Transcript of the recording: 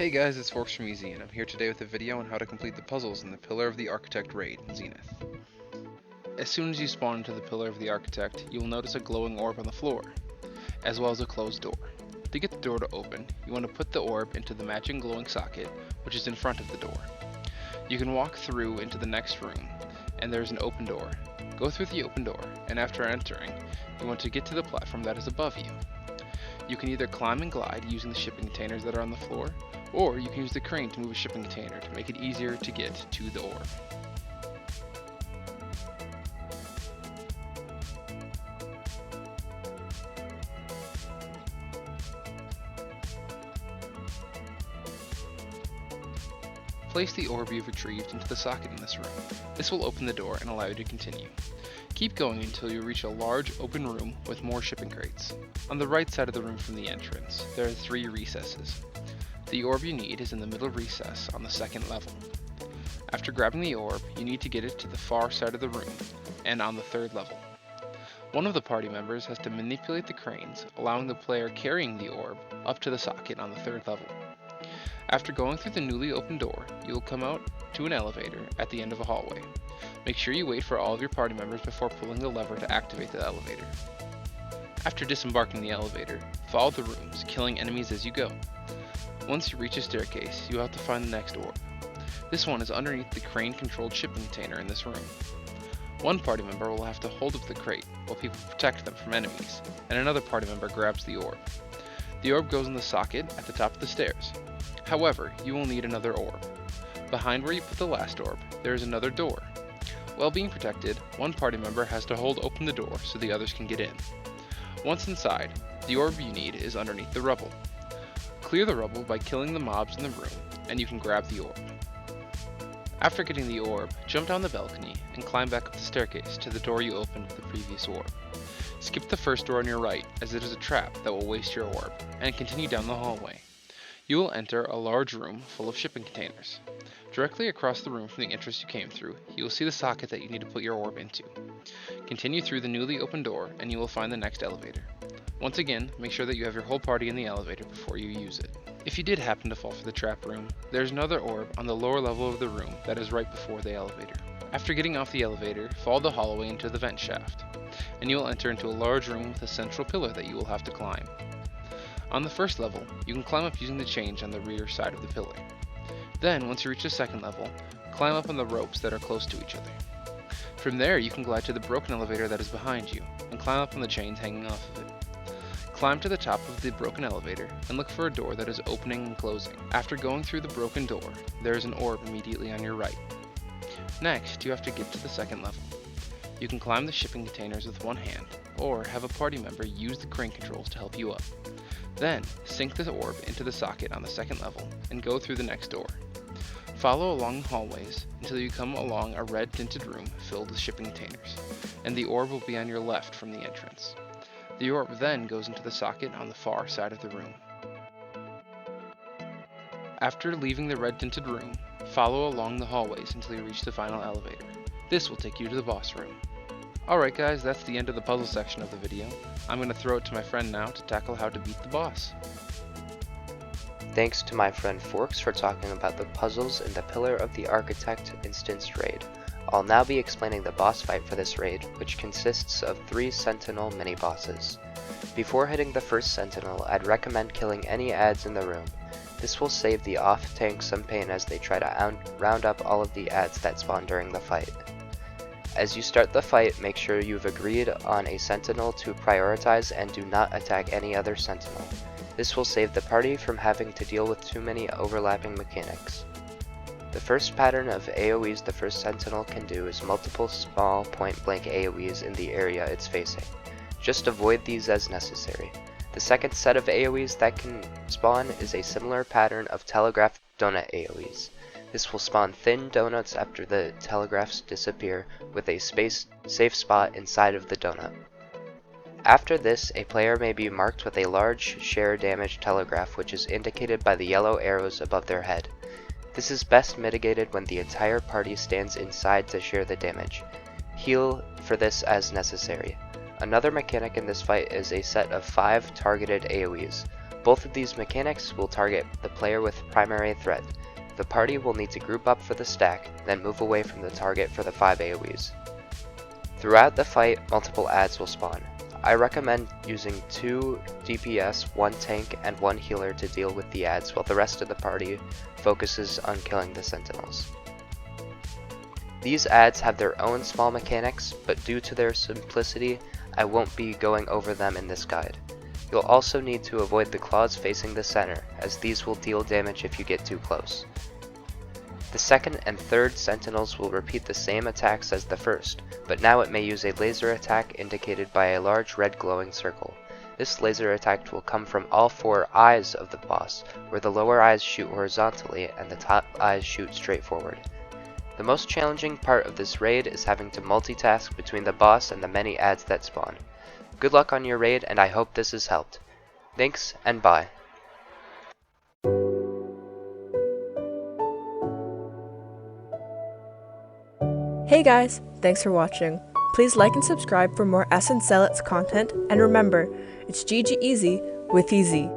Hey guys, it's Forx from ez, and I'm here today with a video on how to complete the puzzles in the Pillar of the Architect raid, Zenith. As soon as you spawn into the Pillar of the Architect, you will notice a glowing orb on the floor, as well as a closed door. To get the door to open, you want to put the orb into the matching glowing socket, which is in front of the door. You can walk through into the next room, and there is an open door. Go through the open door, and after entering, you want to get to the platform that is above you. You can either climb and glide using the shipping containers that are on the floor, or you can use the crane to move a shipping container to make it easier to get to the orb. Place the orb you've retrieved into the socket in this room. This will open the door and allow you to continue. Keep going until you reach a large open room with more shipping crates. On the right side of the room from the entrance, there are 3 recesses. The orb you need is in the middle recess on the 2nd level. After grabbing the orb, you need to get it to the far side of the room, and on the 3rd level. One of the party members has to manipulate the cranes, allowing the player carrying the orb up to the socket on the 3rd level. After going through the newly opened door, you will come out to an elevator at the end of a hallway. Make sure you wait for all of your party members before pulling the lever to activate the elevator. After disembarking the elevator, follow the rooms, killing enemies as you go. Once you reach a staircase, you have to find the next orb. This one is underneath the crane-controlled shipping container in this room. One party member will have to hold up the crate while people protect them from enemies, and another party member grabs the orb. The orb goes in the socket at the top of the stairs. However, you will need another orb. Behind where you put the last orb, there is another door. While being protected, one party member has to hold open the door so the others can get in. Once inside, the orb you need is underneath the rubble. Clear the rubble by killing the mobs in the room, and you can grab the orb. After getting the orb, jump down the balcony and climb back up the staircase to the door you opened with the previous orb. Skip the first door on your right, as it is a trap that will waste your orb, and continue down the hallway. You will enter a large room full of shipping containers. Directly across the room from the entrance you came through, you will see the socket that you need to put your orb into. Continue through the newly opened door, and you will find the next elevator. Once again, make sure that you have your whole party in the elevator before you use it. If you did happen to fall for the trap room, there's another orb on the lower level of the room that is right before the elevator. After getting off the elevator, follow the hallway into the vent shaft, and you will enter into a large room with a central pillar that you will have to climb. On the 1st level, you can climb up using the chains on the rear side of the pillar. Then, once you reach the 2nd level, climb up on the ropes that are close to each other. From there, you can glide to the broken elevator that is behind you, and climb up on the chains hanging off of it. Climb to the top of the broken elevator, and look for a door that is opening and closing. After going through the broken door, there is an orb immediately on your right. Next, you have to get to the 2nd level. You can climb the shipping containers with one hand, or have a party member use the crane controls to help you up. Then, sink the orb into the socket on the 2nd level, and go through the next door. Follow along the hallways until you come along a red tinted room filled with shipping containers, and the orb will be on your left from the entrance. The orb then goes into the socket on the far side of the room. After leaving the red tinted room, follow along the hallways until you reach the final elevator. This will take you to the boss room. Alright guys, that's the end of the puzzle section of the video. I'm going to throw it to my friend now to tackle how to beat the boss. Thanks to my friend Forx for talking about the puzzles in the Pillar of the Architect instance raid. I'll now be explaining the boss fight for this raid, which consists of 3 Sentinel mini-bosses. Before hitting the first Sentinel, I'd recommend killing any adds in the room. This will save the off-tank some pain as they try to round up all of the adds that spawn during the fight. As you start the fight, make sure you've agreed on a Sentinel to prioritize and do not attack any other Sentinel. This will save the party from having to deal with too many overlapping mechanics. The first pattern of Aoes the first Sentinel can do is multiple small point-blank Aoes in the area it's facing. Just avoid these as necessary. The second set of Aoes that can spawn is a similar pattern of telegraph donut Aoes. This will spawn thin donuts after the telegraphs disappear, with a safe spot inside of the donut. After this, a player may be marked with a large share damage telegraph, which is indicated by the yellow arrows above their head. This is best mitigated when the entire party stands inside to share the damage. Heal for this as necessary. Another mechanic in this fight is a set of 5 targeted AoEs. Both of these mechanics will target the player with primary threat. The party will need to group up for the stack, then move away from the target for the 5 AoEs. Throughout the fight, multiple adds will spawn. I recommend using 2 DPS, 1 tank, and 1 healer to deal with the adds while the rest of the party focuses on killing the sentinels. These adds have their own small mechanics, but due to their simplicity, I won't be going over them in this guide. You'll also need to avoid the claws facing the center, as these will deal damage if you get too close. The second and third sentinels will repeat the same attacks as the first, but now it may use a laser attack indicated by a large red glowing circle. This laser attack will come from all 4 eyes of the boss, where the lower eyes shoot horizontally and the top eyes shoot straight forward. The most challenging part of this raid is having to multitask between the boss and the many adds that spawn. Good luck on your raid, and I hope this has helped. Thanks, and bye. Hey guys, thanks for watching. Please like and subscribe for more Zealots content, and remember, it's GG easy with EZ.